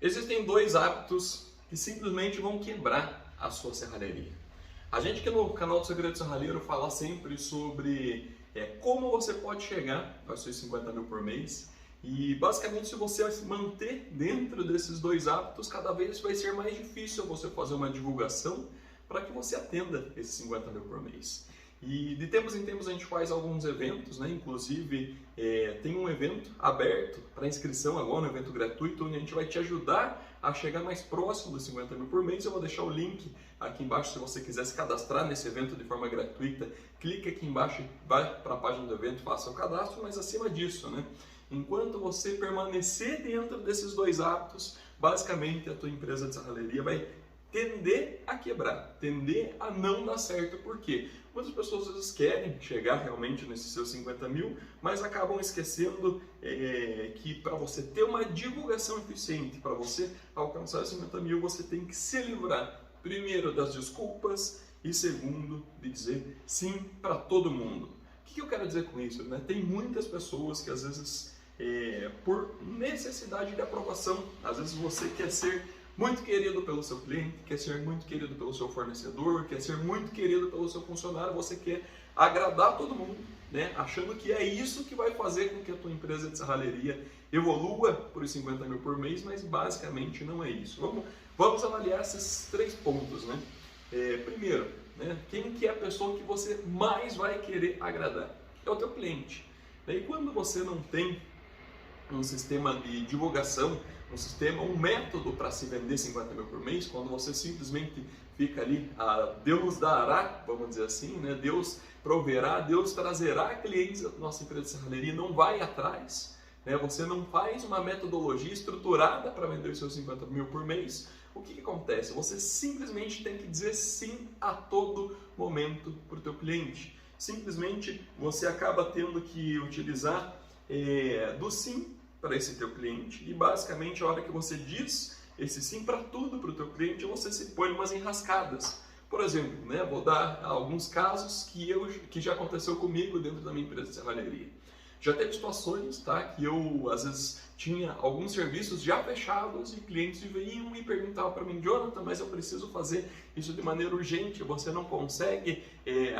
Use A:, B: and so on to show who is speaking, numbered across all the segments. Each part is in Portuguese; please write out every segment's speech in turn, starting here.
A: Existem dois hábitos que simplesmente vão quebrar a sua serralheria. A gente aqui no canal do Segredo Serralheiro fala sempre sobre como você pode chegar aos seus 50 mil por mês. E basicamente, se você se manter dentro desses dois hábitos, cada vez vai ser mais difícil você fazer uma divulgação para que você atenda esses 50 mil por mês. E de tempos em tempos a gente faz alguns eventos, né? Inclusive tem um evento aberto para inscrição agora, um evento gratuito, onde a gente vai te ajudar a chegar mais próximo dos 50 mil por mês. Eu vou deixar o link aqui embaixo se você quiser se cadastrar nesse evento de forma gratuita. Clica aqui embaixo, vai para a página do evento, faça o cadastro, mas acima disso, né? Enquanto você permanecer dentro desses dois hábitos, basicamente a tua empresa de serralheria vai tender a quebrar, tender a não dar certo. Por quê? Muitas pessoas às vezes querem chegar realmente nesses seus 50 mil, mas acabam esquecendo que para você ter uma divulgação eficiente, para você alcançar os 50 mil, você tem que se livrar, primeiro, das desculpas e segundo, de dizer sim para todo mundo. O que eu quero dizer com isso? Né? Tem muitas pessoas que às vezes, por necessidade de aprovação, às vezes você quer ser muito querido pelo seu cliente, quer ser muito querido pelo seu fornecedor, quer ser muito querido pelo seu funcionário, você quer agradar todo mundo, né? Achando que é isso que vai fazer com que a tua empresa de serralheria evolua por os 50 mil por mês, mas basicamente não é isso. Vamos avaliar esses três pontos, né? Primeiro, né? Quem que é a pessoa que você mais vai querer agradar? É o teu cliente. E quando você não tem um sistema de divulgação, um método para se vender 50 mil por mês, quando você simplesmente fica ali, Deus dará, vamos dizer assim, né? Deus proverá, Deus trazerá clientes da nossa empresa de serralheria, não vai atrás, né? Você não faz uma metodologia estruturada para vender os seus 50 mil por mês. O que acontece? Você simplesmente tem que dizer sim a todo momento para o teu cliente. Simplesmente você acaba tendo que utilizar do sim para esse teu cliente, e basicamente a hora que você diz esse sim para tudo para o teu cliente, você se põe em umas enrascadas. Por exemplo, né, vou dar alguns casos que já aconteceu comigo dentro da minha empresa de serralheria. Já teve situações, tá, que eu às vezes tinha alguns serviços já fechados e clientes vinham e perguntavam para mim: Jonathan, mas eu preciso fazer isso de maneira urgente, você não consegue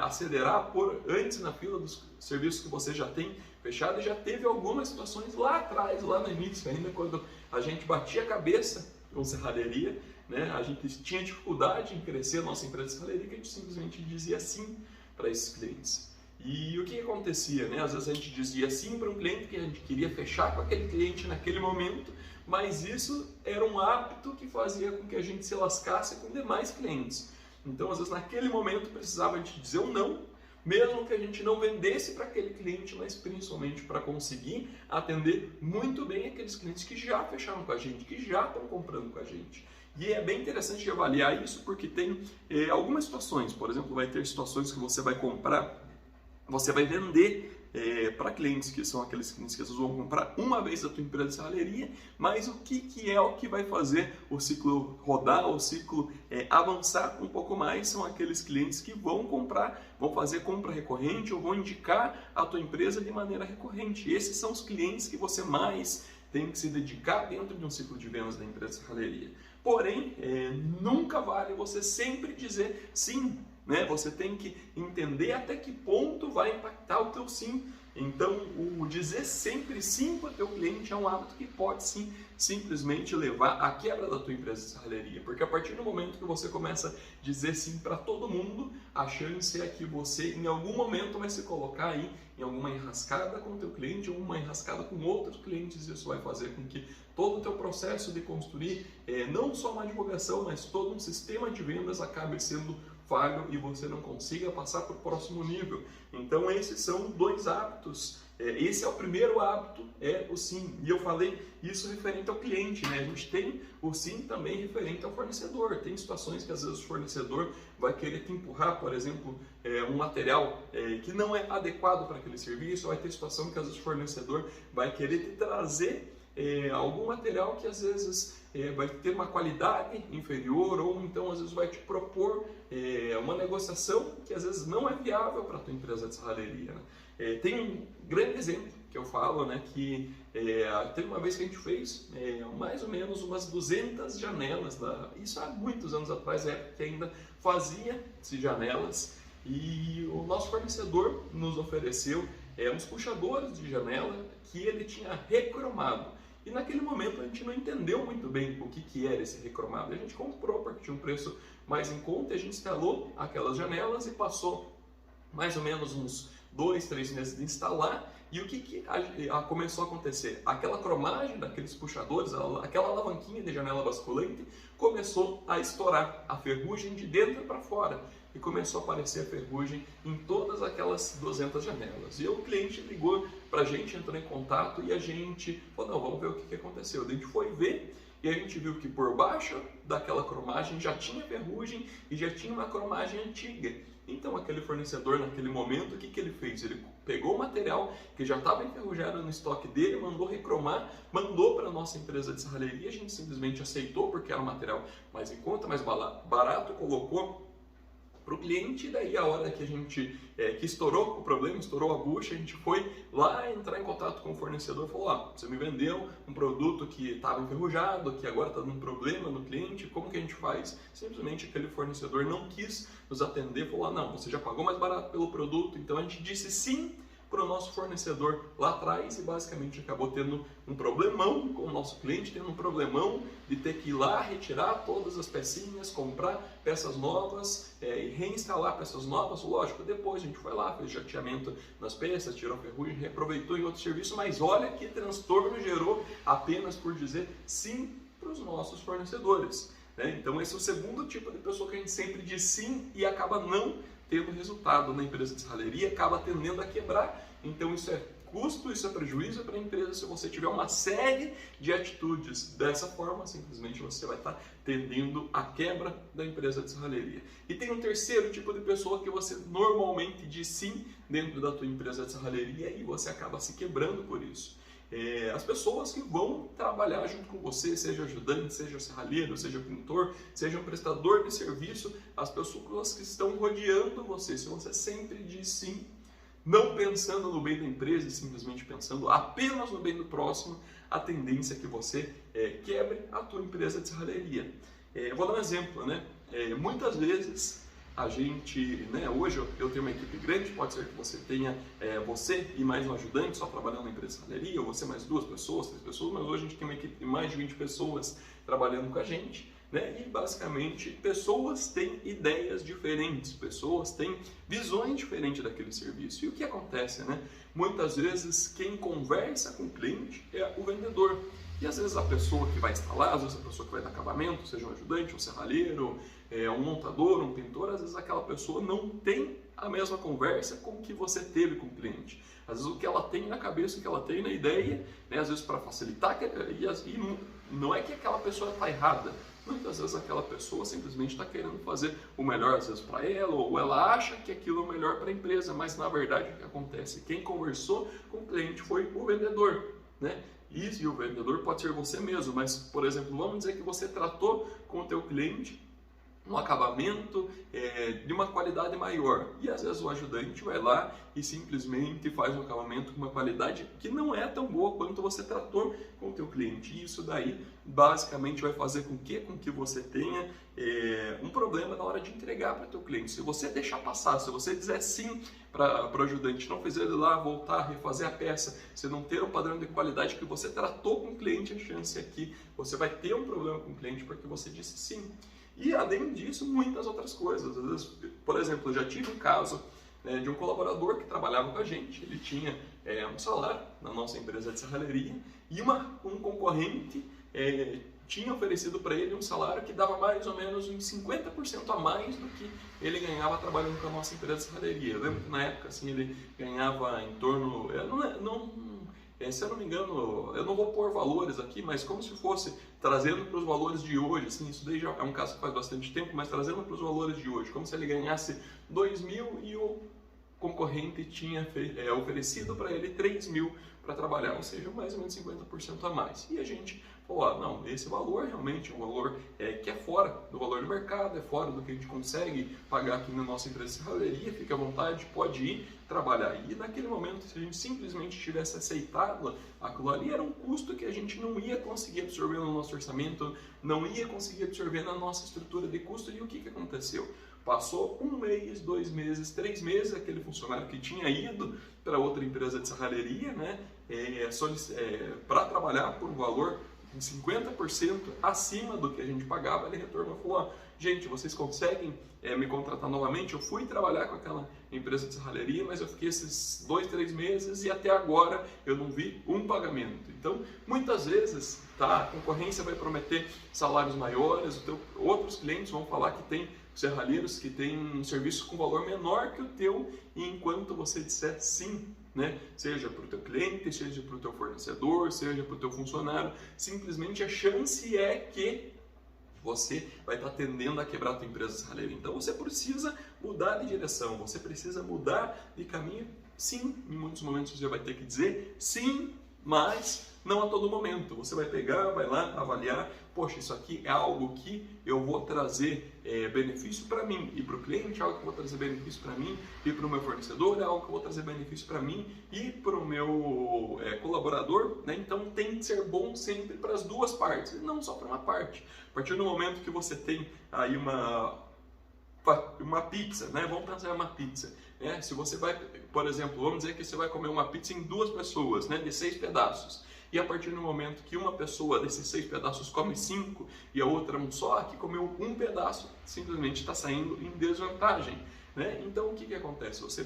A: acelerar por antes na fila dos serviços que você já tem fechado? E já teve algumas situações lá atrás, lá no início ainda, quando a gente batia a cabeça com serralheria, né? A gente tinha dificuldade em crescer a nossa empresa de serralheria, que a gente simplesmente dizia sim para esses clientes. E o que acontecia, né? Às vezes a gente dizia sim para um cliente que a gente queria fechar com aquele cliente naquele momento, mas isso era um hábito que fazia com que a gente se lascasse com demais clientes. Então, às vezes naquele momento precisava de dizer um não, mesmo que a gente não vendesse para aquele cliente, mas principalmente para conseguir atender muito bem aqueles clientes que já fecharam com a gente, que já estão comprando com a gente. E é bem interessante de avaliar isso, porque tem algumas situações. Por exemplo, vai ter situações que você vai comprar, você vai vender para clientes que são aqueles clientes que às vezes vão comprar uma vez da tua empresa de serralheria, mas o que é o que vai fazer o ciclo rodar, o ciclo avançar um pouco mais, são aqueles clientes que vão comprar, vão fazer compra recorrente ou vão indicar a tua empresa de maneira recorrente. E esses são os clientes que você mais tem que se dedicar dentro de um ciclo de vendas da empresa de serralheria. Porém, nunca vale você sempre dizer sim, né? Você tem que entender até que ponto vai impactar o teu sim. Então, o dizer sempre sim para o teu cliente é um hábito que pode sim simplesmente levar à quebra da tua empresa de serralheria. Porque a partir do momento que você começa a dizer sim para todo mundo, a chance é que você em algum momento vai se colocar aí em alguma enrascada com o teu cliente ou uma enrascada com outros clientes. Isso vai fazer com que todo o teu processo de construir não só uma divulgação, mas todo um sistema de vendas acabe sendo falho e você não consiga passar para o próximo nível. Então esses são dois hábitos. Esse é o primeiro hábito, é o sim. E eu falei isso referente ao cliente, né? A gente tem o sim também referente ao fornecedor. Tem situações que às vezes o fornecedor vai querer te empurrar, por exemplo, um material que não é adequado para aquele serviço. Vai ter situação que às vezes o fornecedor vai querer te trazer algum material que às vezes vai ter uma qualidade inferior, ou então às vezes vai te propor uma negociação que às vezes não é viável para a tua empresa de serralheria, né? Tem um grande exemplo que eu falo, né, que teve uma vez que a gente fez mais ou menos umas 200 janelas, isso há muitos anos atrás, época que ainda fazia-se janelas, e o nosso fornecedor nos ofereceu uns puxadores de janela que ele tinha recromado. E naquele momento a gente não entendeu muito bem o que era esse recromado. A gente comprou porque tinha um preço mais em conta, e a gente instalou aquelas janelas e passou mais ou menos uns 2, 3 meses de instalar. E o que começou a acontecer? Aquela cromagem daqueles puxadores, aquela alavanquinha de janela basculante, começou a estourar a ferrugem de dentro para fora. E começou a aparecer a ferrugem em todas aquelas 200 janelas. E o cliente ligou para a gente, entrou em contato e a gente falou, não, vamos ver o que aconteceu. A gente foi ver e a gente viu que por baixo daquela cromagem já tinha ferrugem e já tinha uma cromagem antiga. Então aquele fornecedor, naquele momento, o que ele fez? Ele pegou o material que já estava enferrujado no estoque dele, mandou recromar, mandou para a nossa empresa de serralheria, a gente simplesmente aceitou porque era um material mais em conta, mais barato, colocou para o cliente. E daí a hora que a gente que estourou o problema, estourou a bucha, a gente foi lá entrar em contato com o fornecedor e falou, você me vendeu um produto que estava enferrujado, que agora está dando problema no cliente, como que a gente faz? Simplesmente aquele fornecedor não quis nos atender, falou, não, você já pagou mais barato pelo produto. Então a gente disse sim para o nosso fornecedor lá atrás e basicamente acabou tendo um problemão com o nosso cliente, tendo um problemão de ter que ir lá retirar todas as pecinhas, comprar peças novas e reinstalar peças novas. Lógico, depois a gente foi lá, fez jateamento nas peças, tirou ferrugem, reaproveitou em outro serviço, mas olha que transtorno gerou apenas por dizer sim para os nossos fornecedores. Então esse é o segundo tipo de pessoa que a gente sempre diz sim e acaba não tendo resultado na empresa de serralheria, acaba tendendo a quebrar. Então isso é custo, isso é prejuízo para a empresa. Se você tiver uma série de atitudes dessa forma, simplesmente você vai estar tendendo a quebra da empresa de serralheria. E tem um terceiro tipo de pessoa que você normalmente diz sim dentro da tua empresa de serralheria e você acaba se quebrando por isso. As pessoas que vão trabalhar junto com você, seja ajudante, seja serralheiro, seja pintor, seja um prestador de serviço, as pessoas que estão rodeando você. Se você sempre diz sim, não pensando no bem da empresa e simplesmente pensando apenas no bem do próximo, a tendência é que você quebre a tua empresa de serralheria. Vou dar um exemplo, né? Muitas vezes a gente, hoje eu tenho uma equipe grande, pode ser que você tenha você e mais um ajudante só trabalhando na empresa de serralheria, ou você mais 2 pessoas, 3 pessoas, mas hoje a gente tem uma equipe de mais de 20 pessoas trabalhando com a gente, e basicamente pessoas têm ideias diferentes, pessoas têm visões diferentes daquele serviço. E o que acontece, Muitas vezes quem conversa com o cliente é o vendedor. E às vezes a pessoa que vai instalar, às vezes a pessoa que vai dar acabamento, seja um ajudante, um serralheiro, um montador, um pintor, às vezes aquela pessoa não tem a mesma conversa com o que você teve com o cliente. Às vezes o que ela tem na cabeça, o que ela tem na ideia, às vezes para facilitar, e não é que aquela pessoa está errada. Muitas vezes aquela pessoa simplesmente está querendo fazer o melhor, às vezes para ela, ou ela acha que aquilo é o melhor para a empresa, mas na verdade o que acontece? Quem conversou com o cliente foi o vendedor, E o vendedor pode ser você mesmo, mas, por exemplo, vamos dizer que você tratou com o teu cliente um acabamento de uma qualidade maior. E às vezes o ajudante vai lá e simplesmente faz um acabamento com uma qualidade que não é tão boa quanto você tratou com o teu cliente. E isso daí basicamente vai fazer com que você tenha um problema na hora de entregar para o teu cliente. Se você deixar passar, se você dizer sim para o ajudante, não fizer ele lá voltar, refazer a peça, se não ter o padrão de qualidade que você tratou com o cliente, a chance é que você vai ter um problema com o cliente porque você disse sim. E além disso, muitas outras coisas. Às vezes, por exemplo, eu já tive um caso de um colaborador que trabalhava com a gente, ele tinha um salário na nossa empresa de serralheria e um concorrente tinha oferecido para ele um salário que dava mais ou menos uns 50% a mais do que ele ganhava trabalhando com a nossa empresa de serralheria. Eu lembro que na época assim, ele ganhava em torno... se eu não me engano, eu não vou pôr valores aqui, mas como se fosse trazendo para os valores de hoje, assim, isso daí já é um caso que faz bastante tempo, mas trazendo para os valores de hoje, como se ele ganhasse 2.000 e o concorrente tinha oferecido para ele 3.000 para trabalhar, ou seja, mais ou menos 50% a mais. E a gente falou, não, esse valor realmente é um valor que é fora do valor do mercado, é fora do que a gente consegue pagar aqui na nossa empresa de serralheria, fica à vontade, pode ir trabalhar. E naquele momento, se a gente simplesmente tivesse aceitado aquilo ali, era um custo que a gente não ia conseguir absorver no nosso orçamento, não ia conseguir absorver na nossa estrutura de custo. E o que aconteceu? Passou 1 mês, 2 meses, 3 meses, aquele funcionário que tinha ido para outra empresa de serralheria, né, para trabalhar por um valor de 50% acima do que a gente pagava, ele retornou e falou, gente, vocês conseguem me contratar novamente? Eu fui trabalhar com aquela empresa de serralheria, mas eu fiquei esses 2, 3 meses e até agora eu não vi um pagamento. Então, muitas vezes, a concorrência vai prometer salários maiores, outros clientes vão falar que tem serralheiros que têm um serviço com valor menor que o teu, e enquanto você disser sim, né? Seja para o teu cliente, seja para o teu fornecedor, seja para o teu funcionário, simplesmente a chance é que você vai estar tendendo a quebrar a tua empresa serralheira. Então você precisa mudar de direção, você precisa mudar de caminho. Sim, em muitos momentos você vai ter que dizer sim, mas não a todo momento. Você vai pegar, vai lá avaliar, poxa, isso aqui é algo que eu vou trazer benefício para mim e para o cliente, é algo que eu vou trazer benefício para mim e para o meu fornecedor, é algo que eu vou trazer benefício para mim e para o meu colaborador, né? Então tem que ser bom sempre para as duas partes, e não só para uma parte. A partir do momento que você tem aí uma pizza, né? Vamos pensar em uma pizza. Né? Se você vai, por exemplo, vamos dizer que você vai comer uma pizza em 2 pessoas, né? De 6 pedaços. E a partir do momento que uma pessoa desses 6 pedaços come 5 e a outra um só, que comeu um pedaço, simplesmente está saindo em desvantagem. Né? Então o que acontece? Você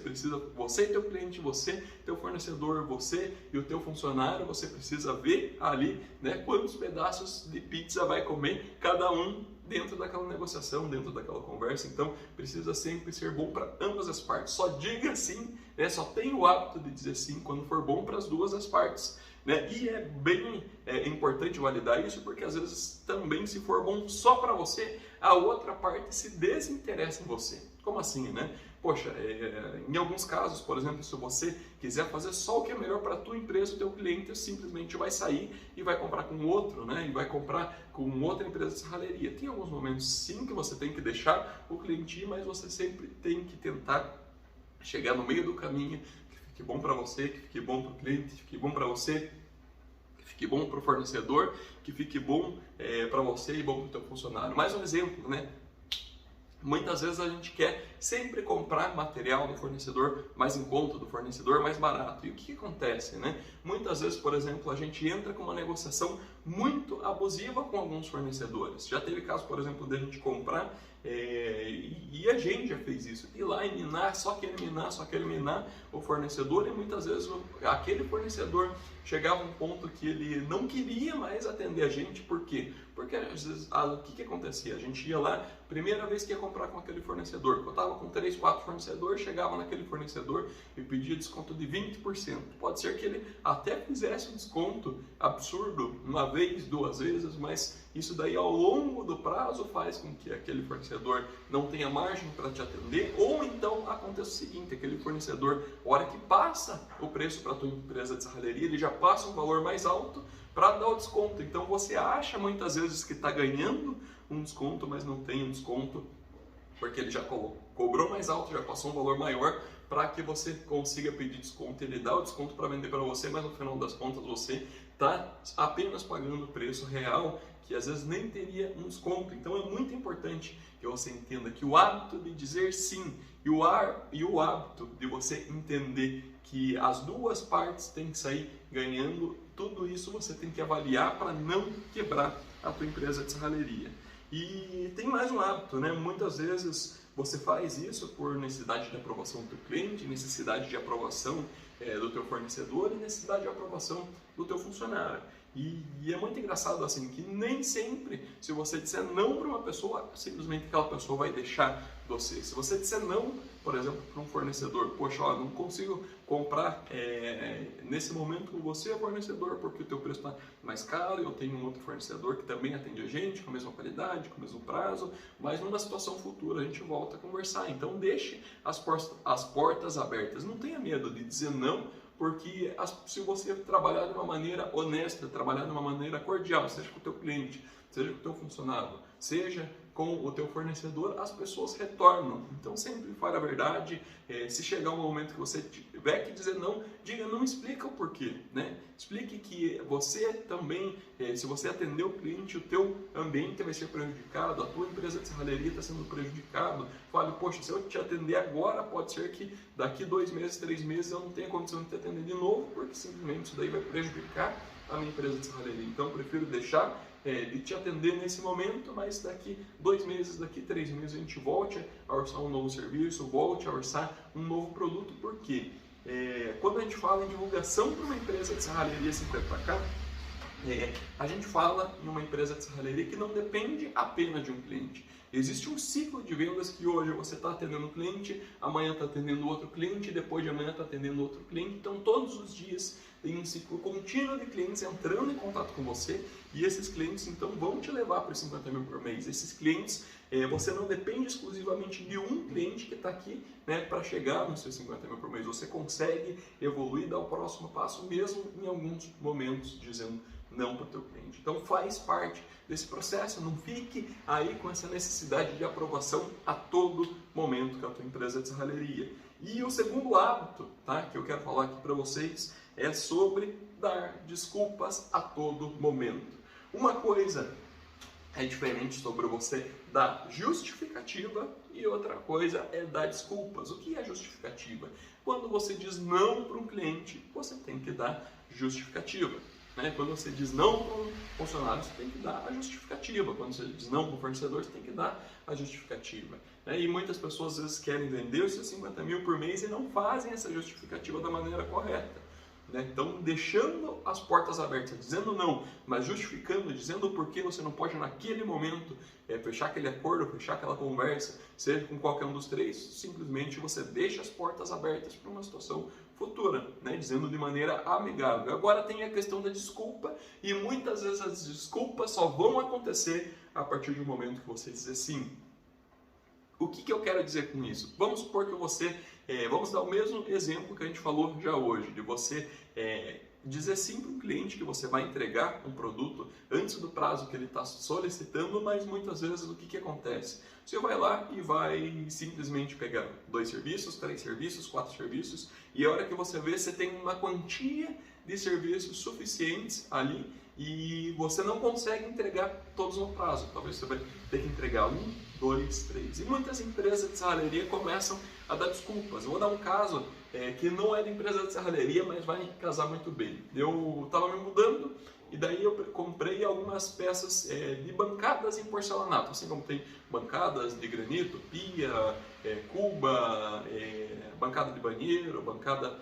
A: e teu cliente, você, teu fornecedor, você e o teu funcionário, você precisa ver ali, né, quantos pedaços de pizza vai comer cada um dentro daquela negociação, dentro daquela conversa. Então precisa sempre ser bom para ambas as partes. Só diga sim, né? Só tenha o hábito de dizer sim quando for bom para as duas as partes. Né? E é bem importante validar isso, porque às vezes também, se for bom só para você, a outra parte se desinteressa em você. Como assim, né? Poxa, em alguns casos, por exemplo, se você quiser fazer só o que é melhor para a tua empresa, o teu cliente simplesmente vai sair e vai comprar com outro, né? E vai comprar com outra empresa de serralheria. Tem alguns momentos sim que você tem que deixar o cliente ir, mas você sempre tem que tentar chegar no meio do caminho, que fique bom para você, que fique bom para o cliente, que fique bom para você, que fique bom para o fornecedor, que fique bom para você e bom para o teu funcionário. Mais um exemplo, né? Muitas vezes a gente quer sempre comprar material do fornecedor mais em conta, do fornecedor mais barato. E o que acontece, né? Muitas vezes, por exemplo, a gente entra com uma negociação muito abusiva com alguns fornecedores. Já teve caso, por exemplo, de a gente comprar e a gente já fez isso. Ir lá e minar, só que eliminar o fornecedor, e muitas vezes aquele fornecedor chegava a um ponto que ele não queria mais atender a gente. Por quê? Porque às vezes o que acontecia? A gente ia lá, primeira vez que ia comprar com aquele fornecedor, eu estava com 3, 4 fornecedores, chegava naquele fornecedor e pedia desconto de 20%. Pode ser que ele até fizesse um desconto absurdo uma vez, 2 vezes, mas isso daí ao longo do prazo faz com que aquele fornecedor não tenha margem para te atender, ou então acontece o seguinte, aquele fornecedor, a hora que passa o preço para a tua empresa de serralheria, ele já passa um valor mais alto para dar o desconto. Então você acha muitas vezes que está ganhando um desconto, mas não tem um desconto, porque ele já cobrou mais alto, já passou um valor maior para que você consiga pedir desconto. Ele dá o desconto para vender para você, mas no final das contas você está apenas pagando o preço real, que às vezes nem teria um desconto. Então é muito importante que você entenda que o hábito de dizer sim e o hábito de você entender que as duas partes têm que sair ganhando, tudo isso você tem que avaliar para não quebrar a tua empresa de serralheria. E tem mais um hábito, né? Muitas vezes você faz isso por necessidade de aprovação do teu cliente, necessidade de aprovação do teu fornecedor e necessidade de aprovação do teu funcionário. E é muito engraçado assim, que nem sempre, se você disser não para uma pessoa, simplesmente aquela pessoa vai deixar você. Se você disser não, por exemplo, para um fornecedor, poxa, ó, não consigo comprar nesse momento com você, fornecedor, porque o teu preço está mais caro, eu tenho um outro fornecedor que também atende a gente, com a mesma qualidade, com o mesmo prazo, mas numa situação futura a gente volta a conversar. Então deixe as portas abertas, não tenha medo de dizer não porque se você trabalhar de uma maneira honesta, trabalhar de uma maneira cordial, seja com o teu cliente, seja com o teu funcionário, seja com o teu fornecedor, as pessoas retornam. Então sempre fale a verdade. Se chegar um momento que você tiver que dizer não, diga não, explica o porquê, né? Explique que você também, se você atender o cliente, o teu ambiente vai ser prejudicado, a tua empresa de serralheria está sendo prejudicado. Fale, poxa, se eu te atender agora, pode ser que daqui 2 meses, 3 meses eu não tenha condição de te atender de novo, porque simplesmente isso daí vai prejudicar a minha empresa de serralheria. Então eu prefiro deixar de te atender nesse momento, mas daqui 2 meses, daqui 3 meses a gente volte a orçar um novo serviço, volte a orçar um novo produto, porque quando a gente fala em divulgação para uma empresa de serralheria 50K, a gente fala em uma empresa de serralheria que não depende apenas de um cliente. Existe um ciclo de vendas que hoje você está atendendo um cliente, amanhã está atendendo outro cliente, depois de amanhã está atendendo outro cliente. Então, todos os dias tem um ciclo contínuo de clientes entrando em contato com você e esses clientes, então, vão te levar para os 50 mil por mês. Esses clientes, você não depende exclusivamente de um cliente que está aqui, né, para chegar nos seus 50 mil por mês. Você consegue evoluir, dar o próximo passo, mesmo em alguns momentos dizendo não para o teu cliente. Então faz parte desse processo, não fique aí com essa necessidade de aprovação a todo momento com a tua empresa de serralheria. E o segundo hábito, tá, que eu quero falar aqui para vocês é sobre dar desculpas a todo momento. Uma coisa é diferente sobre você dar justificativa e outra coisa é dar desculpas. O que é justificativa? Quando você diz não para um cliente, você tem que dar justificativa. Quando você diz não para um funcionário, você tem que dar a justificativa. Quando você diz não para um fornecedor, você tem que dar a justificativa. E muitas pessoas às vezes querem vender os seus 50 mil por mês e não fazem essa justificativa da maneira correta. Então, deixando as portas abertas, dizendo não, mas justificando, dizendo o porquê você não pode naquele momento fechar aquele acordo, fechar aquela conversa, seja com qualquer um dos três, simplesmente você deixa as portas abertas para uma situação futura, dizendo de maneira amigável. Agora tem a questão da desculpa e muitas vezes as desculpas só vão acontecer a partir do momento que você dizer sim. O que eu quero dizer com isso? Vamos supor que você, vamos dar o mesmo exemplo que a gente falou já hoje, de você dizer sim para um cliente que você vai entregar um produto antes do prazo que ele está solicitando, mas muitas vezes o que acontece? Você vai lá e vai simplesmente pegar 2 serviços, 3 serviços, 4 serviços e a hora que você vê, você tem uma quantia de serviços suficientes ali e você não consegue entregar todos no prazo. Talvez você vai ter que entregar 1, 2, 3. E muitas empresas de serralheria começam a dar desculpas. Eu vou dar um caso que não é de empresa de serralheria, mas vai casar muito bem. Eu estava me mudando e daí eu comprei algumas peças de bancadas em porcelanato. Assim como tem bancadas de granito, pia, cuba, bancada de banheiro, bancada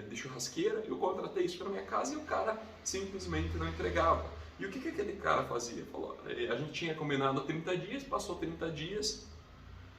A: de churrasqueira. Eu contratei isso para minha casa e o cara simplesmente não entregava. E o que aquele cara fazia? Falou, a gente tinha combinado 30 dias, passou 30 dias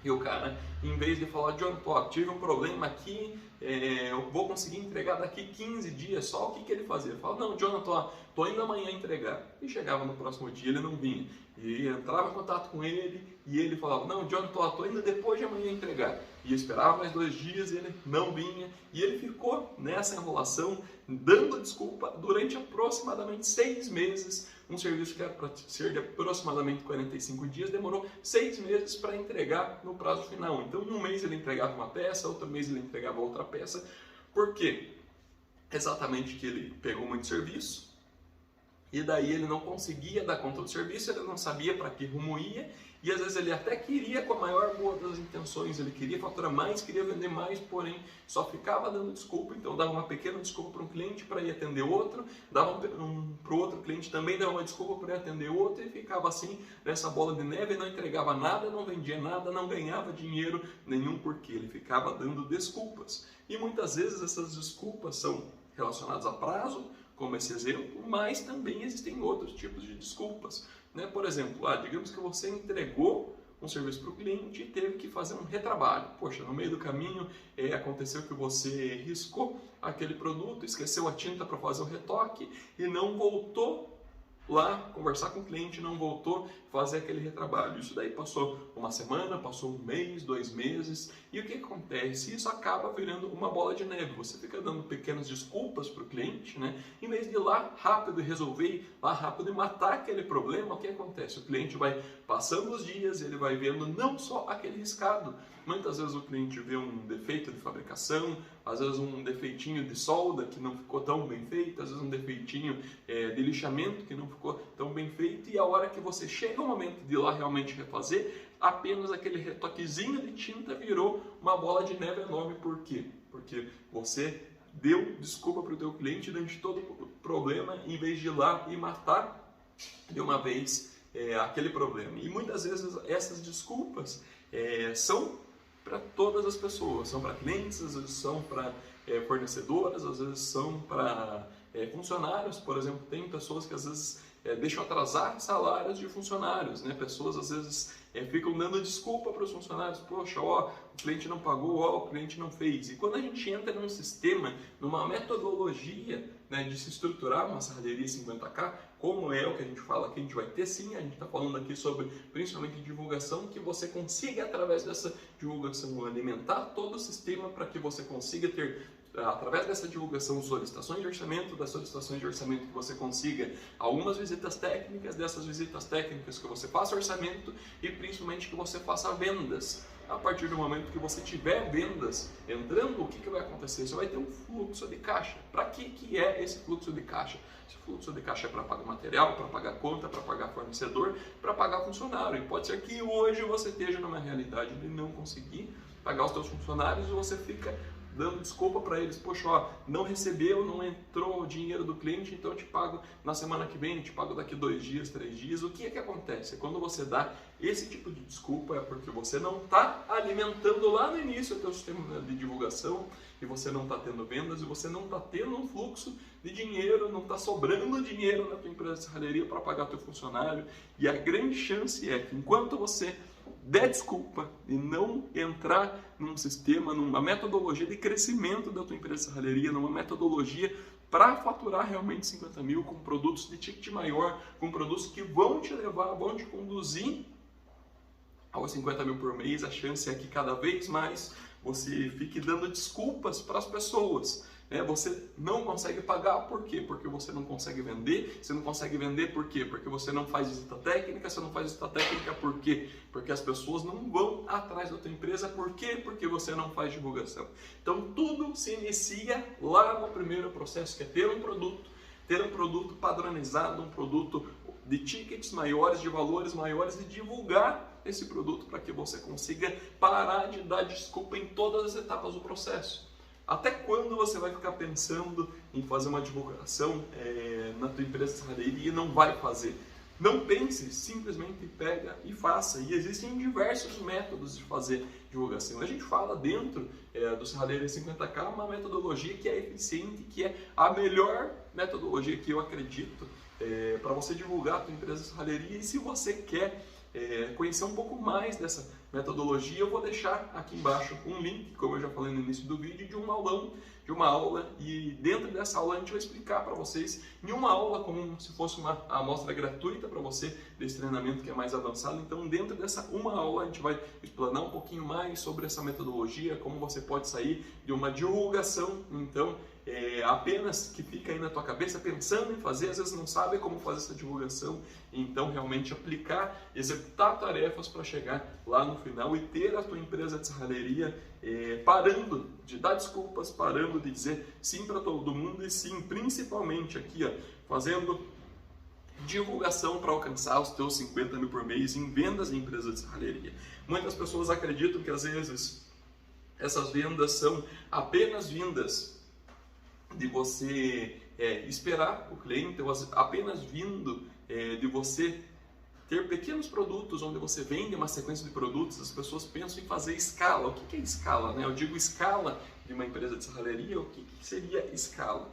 A: e o cara, em vez de falar, John, tive um problema aqui, eu vou conseguir entregar daqui 15 dias só, o que ele fazia? Ele falava, não, Jonathan, tô indo amanhã entregar. E chegava no próximo dia, ele não vinha. E entrava em contato com ele e ele falava, não, Jonathan, tô indo depois de amanhã entregar. E esperava mais 2 dias e ele não vinha. E ele ficou nessa enrolação, dando desculpa durante aproximadamente 6 meses. Um serviço que era para ser de aproximadamente 45 dias, demorou 6 meses para entregar no prazo final. Então, em um mês ele entregava uma peça, outro mês ele entregava outra peça. Por quê? Exatamente que ele pegou muito serviço e daí ele não conseguia dar conta do serviço, ele não sabia para que rumo ia e às vezes ele até queria, com a maior boa das intenções, ele queria faturar mais, queria vender mais, porém só ficava dando desculpa. Então dava uma pequena desculpa para um cliente para ir atender outro, dava para o outro cliente também, dava uma desculpa para ir atender outro e ficava assim nessa bola de neve, não entregava nada, não vendia nada, não ganhava dinheiro nenhum porque ele ficava dando desculpas. E muitas vezes essas desculpas são relacionadas a prazo, como esse exemplo, mas também existem outros tipos de desculpas. Por exemplo, digamos que você entregou um serviço para o cliente e teve que fazer um retrabalho. Poxa, no meio do caminho aconteceu que você riscou aquele produto, esqueceu a tinta para fazer o retoque e não voltou lá conversar com o cliente, não voltou, fazer aquele retrabalho. Isso daí passou uma semana, passou um mês, 2 meses, e o que acontece? Isso acaba virando uma bola de neve. Você fica dando pequenas desculpas para o cliente, né? Em vez de ir lá rápido e resolver, ir lá rápido e matar aquele problema, o que acontece? O cliente vai passando os dias, ele vai vendo não só aquele riscado. Muitas vezes o cliente vê um defeito de fabricação, às vezes um defeitinho de solda que não ficou tão bem feito, às vezes um defeitinho de lixamento que não ficou tão bem feito, e a hora que você chega ao momento de ir lá realmente refazer, apenas aquele retoquezinho de tinta virou uma bola de neve enorme. Por quê? Porque você deu desculpa para o teu cliente durante todo o problema, em vez de ir lá e matar de uma vez aquele problema. E muitas vezes essas desculpas são para todas as pessoas, são para clientes, às vezes são para fornecedoras, às vezes são para funcionários. Por exemplo, tem pessoas que às vezes deixam atrasar salários de funcionários, né? Pessoas às vezes ficam dando desculpa para os funcionários: poxa, ó, o cliente não pagou, ó, o cliente não fez. E quando a gente entra num sistema, numa metodologia, né, de se estruturar uma serralheria 50K, como é o que a gente fala aqui, a gente vai ter sim, a gente está falando aqui sobre principalmente divulgação, que você consiga, através dessa divulgação, alimentar todo o sistema para que você consiga ter, através dessa divulgação, solicitações de orçamento, das solicitações de orçamento que você consiga algumas visitas técnicas, dessas visitas técnicas que você faça orçamento e principalmente que você faça vendas. A partir do momento que você tiver vendas entrando, o que vai acontecer? Você vai ter um fluxo de caixa. Para que é esse fluxo de caixa? Esse fluxo de caixa é para pagar material, para pagar conta, para pagar fornecedor, para pagar funcionário. E pode ser que hoje você esteja numa realidade de não conseguir pagar os seus funcionários e você fica dando desculpa para eles: poxa, ó, não recebeu, não entrou o dinheiro do cliente, então eu te pago na semana que vem, eu te pago daqui 2 dias, 3 dias. O que é que acontece? Quando você dá esse tipo de desculpa, é porque você não está alimentando lá no início o teu sistema de divulgação, e você não está tendo vendas, e você não está tendo um fluxo de dinheiro, não está sobrando dinheiro na tua empresa de serralheria para pagar teu funcionário. E a grande chance é que enquanto você der desculpa e não entrar num sistema, numa metodologia de crescimento da tua empresa de serralheria, numa metodologia para faturar realmente 50 mil, com produtos de ticket maior, com produtos que vão te levar, vão te conduzir aos 50 mil por mês, a chance é que cada vez mais você fique dando desculpas para as pessoas. Você não consegue pagar, por quê? Porque você não consegue vender. Você não consegue vender por quê? Porque você não faz visita técnica. Você não faz visita técnica por quê? Porque as pessoas não vão atrás da tua empresa. Por quê? Porque você não faz divulgação. Então tudo se inicia lá no primeiro processo, que é ter um produto padronizado, um produto de tickets maiores, de valores maiores, e divulgar esse produto para que você consiga parar de dar desculpa em todas as etapas do processo. Até quando você vai ficar pensando em fazer uma divulgação na tua empresa de serralheria e não vai fazer? Não pense, simplesmente pega e faça. E existem diversos métodos de fazer divulgação. A gente fala dentro do Serralheria 50K uma metodologia que é eficiente, que é a melhor metodologia que eu acredito para você divulgar a tua empresa de serralheria. E se você quer conhecer um pouco mais dessa metodologia, eu vou deixar aqui embaixo um link, como eu já falei no início do vídeo, de uma aula, e dentro dessa aula a gente vai explicar para vocês em uma aula, como se fosse uma amostra gratuita para você desse treinamento que é mais avançado. Então dentro dessa uma aula a gente vai explanar um pouquinho mais sobre essa metodologia, como você pode sair de uma divulgação, então apenas que fica aí na tua cabeça pensando em fazer, às vezes não sabe como fazer essa divulgação, então realmente aplicar, executar tarefas para chegar lá no final e ter a tua empresa de serralheria parando de dar desculpas, parando de dizer sim para todo mundo, e sim principalmente aqui, fazendo divulgação para alcançar os teus 50 mil por mês em vendas em empresa de serralheria. Muitas pessoas acreditam que às vezes essas vendas são apenas vindas de você esperar o cliente, ou apenas vindo de você ter pequenos produtos onde você vende uma sequência de produtos. As pessoas pensam em fazer escala. O que é escala? Eu digo escala de uma empresa de serralheria. O que seria escala?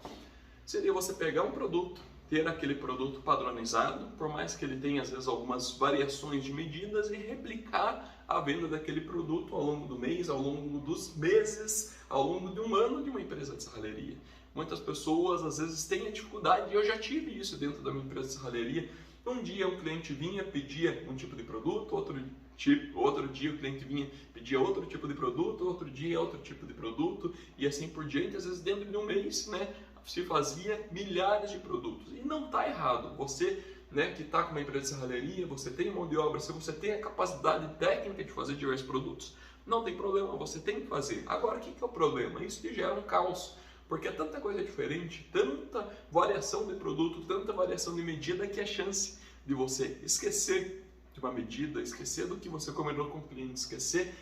A: Seria você pegar um produto, ter aquele produto padronizado, por mais que ele tenha às vezes algumas variações de medidas, e replicar a venda daquele produto ao longo do mês, ao longo dos meses, ao longo de um ano de uma empresa de serralheria. Muitas pessoas às vezes têm a dificuldade, e eu já tive isso dentro da minha empresa de serralheria. Um dia um cliente vinha, pedia um tipo de produto, outro dia o cliente vinha, pedia outro tipo de produto, outro dia outro tipo de produto, e assim por diante. Às vezes dentro de um mês, né, se fazia milhares de produtos. E não está errado. Você, né, que está com uma empresa de serralheria, você tem mão de obra, se você tem a capacidade técnica de fazer diversos produtos, não tem problema, você tem que fazer. Agora, o que é o problema? Isso que gera um caos. Porque é tanta coisa diferente, tanta variação de produto, tanta variação de medida, que a chance de você esquecer de uma medida, esquecer do que você combinou com o cliente, esquecer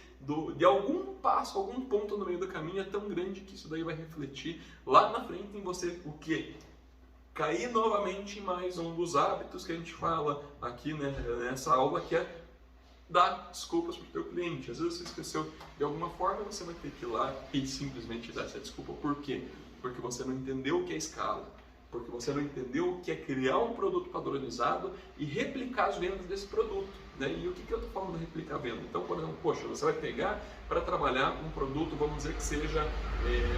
A: de algum passo, algum ponto no meio do caminho é tão grande que isso daí vai refletir lá na frente em você o quê? Cair novamente em mais um dos hábitos que a gente fala aqui, né, nessa aula, que é dar desculpas para o teu cliente. Às vezes você esqueceu de alguma forma, você vai ter que ir lá e simplesmente dar essa desculpa. Por quê? Porque você não entendeu o que é escala, porque você não entendeu o que é criar um produto padronizado e replicar as vendas desse produto, né? E o que eu estou falando de replicar a venda? Então, por exemplo, poxa, você vai pegar para trabalhar um produto, vamos dizer que seja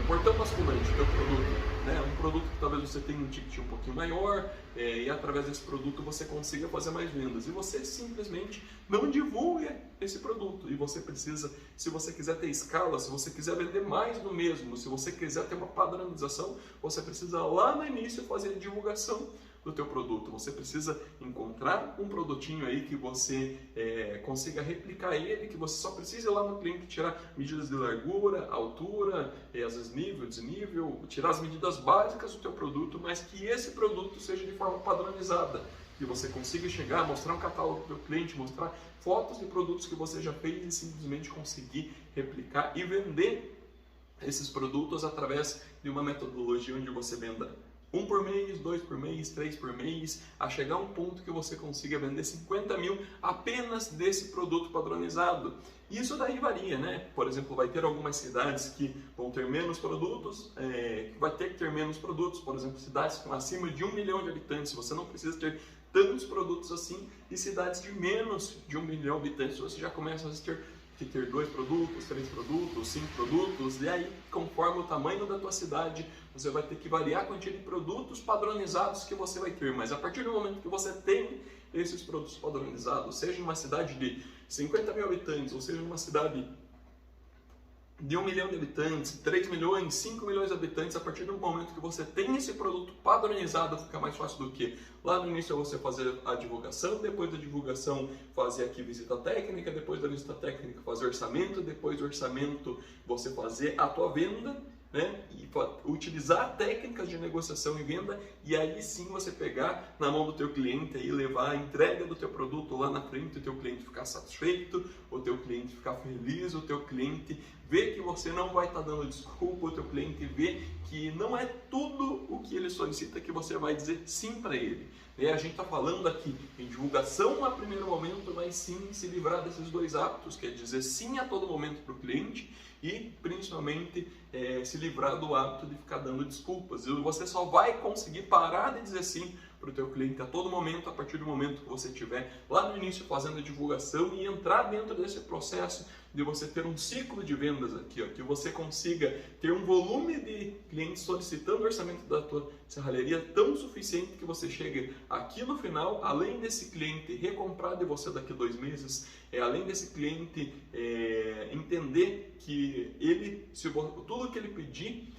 A: portão masculante, teu produto, né? Um produto que talvez você tenha um ticket um pouquinho maior, e através desse produto você consiga fazer mais vendas. E você simplesmente não divulga esse produto. E você precisa, se você quiser ter escala, se você quiser vender mais do mesmo, se você quiser ter uma padronização, você precisa lá no início fazer a divulgação do teu produto. Você precisa encontrar um produtinho aí que você consiga replicar ele, que você só precisa ir lá no cliente tirar medidas de largura, altura, às vezes nível, desnível, tirar as medidas básicas do teu produto, mas que esse produto seja de forma padronizada, que você consiga chegar, mostrar um catálogo para o cliente, mostrar fotos de produtos que você já fez e simplesmente conseguir replicar e vender esses produtos através de uma metodologia onde você venda 1 por mês, 2 por mês, 3 por mês, a chegar a um ponto que você consiga vender 50 mil apenas desse produto padronizado. Isso daí varia, né? Por exemplo, vai ter algumas cidades que vão ter menos produtos, vai ter que ter menos produtos. Por exemplo, cidades com acima de 1 milhão de habitantes, você não precisa ter tantos produtos assim, e cidades de menos de 1 milhão de habitantes, você já começa a ter 2 produtos, 3 produtos, 5 produtos, e aí, conforme o tamanho da tua cidade, você vai ter que variar a quantidade de produtos padronizados que você vai ter. Mas a partir do momento que você tem esses produtos padronizados, seja em uma cidade de 50 mil habitantes, ou seja, numa cidade de 1 milhão de habitantes, 3 milhões, 5 milhões de habitantes, a partir do momento que você tem esse produto padronizado, fica mais fácil do que lá no início você fazer a divulgação, depois da divulgação fazer aqui visita técnica, depois da visita técnica fazer orçamento, depois do orçamento você fazer a tua venda, né? E utilizar técnicas de negociação e venda, e aí sim você pegar na mão do teu cliente e levar a entrega do teu produto lá na frente, o teu cliente ficar satisfeito, o teu cliente ficar feliz, o teu cliente ver que você não vai estar dando desculpa, o teu cliente ver que não é tudo o que ele solicita que você vai dizer sim para ele. E a gente está falando aqui em divulgação a primeiro momento, mas sim se livrar desses dois hábitos, que é dizer sim a todo momento para o cliente e principalmente se livrar do hábito de ficar dando desculpas. E você só vai conseguir parar de dizer sim para o teu cliente a todo momento, a partir do momento que você estiver lá no início fazendo a divulgação e entrar dentro desse processo de você ter um ciclo de vendas aqui, ó, que você consiga ter um volume de clientes solicitando orçamento da tua serralheria tão suficiente que você chegue aqui no final, além desse cliente recomprar de você daqui a 2 meses, além desse cliente entender que ele, tudo que ele pedir,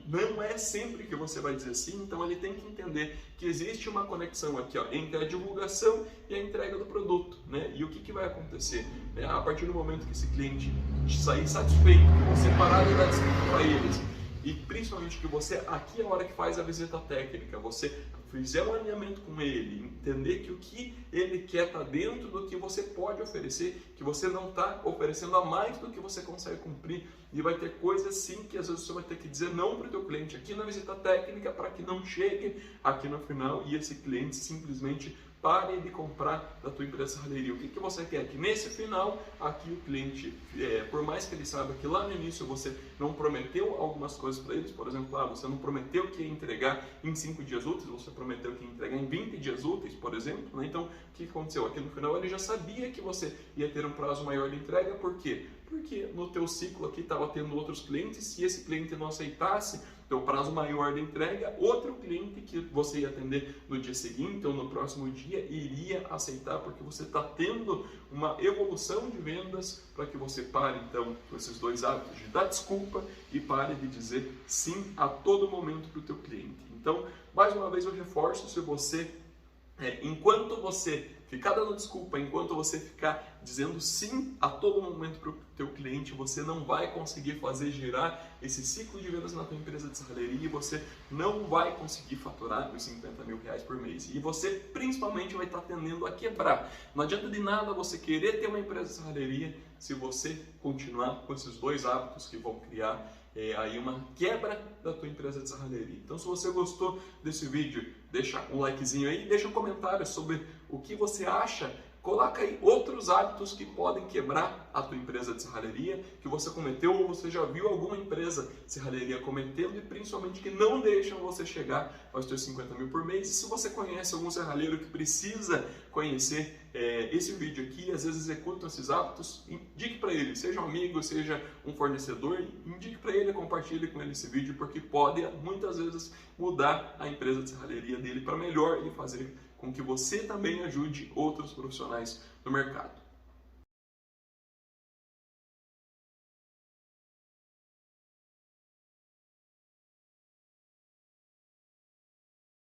A: não é sempre que você vai dizer sim, então ele tem que entender que existe uma conexão aqui, ó, entre a divulgação e a entrega do produto, né? E o que vai acontecer? A partir do momento que esse cliente sair satisfeito, que você parar de dar desconto para eles, e principalmente que você, aqui é a hora que faz a visita técnica, você fizer um alinhamento com ele, entender que o que ele quer está dentro do que você pode oferecer, que você não está oferecendo a mais do que você consegue cumprir, e vai ter coisas sim que às vezes você vai ter que dizer não para o teu cliente aqui na visita técnica para que não chegue aqui no final e esse cliente simplesmente pare de comprar da tua empresa serralheria. O que você quer? Que nesse final, aqui o cliente, por mais que ele saiba que lá no início você não prometeu algumas coisas para eles, por exemplo, você não prometeu que ia entregar em 5 dias úteis, você prometeu que ia entregar em 20 dias úteis, por exemplo, né? Então, o que aconteceu? Aqui no final ele já sabia que você ia ter um prazo maior de entrega, por quê? Porque no teu ciclo aqui estava tendo outros clientes, se esse cliente não aceitasse teu prazo maior de entrega, outro cliente que você ia atender no dia seguinte ou no próximo dia iria aceitar, porque você está tendo uma evolução de vendas para que você pare então com esses dois hábitos de dar desculpa e pare de dizer sim a todo momento para o teu cliente. Então, mais uma vez eu reforço, se você enquanto você ficar dando desculpa, enquanto você ficar dizendo sim a todo momento para o teu cliente, você não vai conseguir fazer girar esse ciclo de vendas na tua empresa de serralheria e você não vai conseguir faturar os 50 mil reais por mês. E você principalmente vai estar tendendo a quebrar. Não adianta de nada você querer ter uma empresa de serralheria se você continuar com esses dois hábitos que vão criar aí uma quebra da tua empresa de serralheria. Então, se você gostou desse vídeo, deixa um likezinho aí, deixa um comentário sobre o que você acha. Coloca aí outros hábitos que podem quebrar a tua empresa de serralheria, que você cometeu ou você já viu alguma empresa de serralheria cometendo e principalmente que não deixam você chegar aos teus 50 mil por mês. E se você conhece algum serralheiro que precisa conhecer esse vídeo aqui, às vezes executam esses hábitos, indique para ele, seja um amigo, seja um fornecedor, indique para ele, compartilhe com ele esse vídeo, porque pode muitas vezes mudar a empresa de serralheria dele para melhor e fazer com que você também ajude outros profissionais no mercado.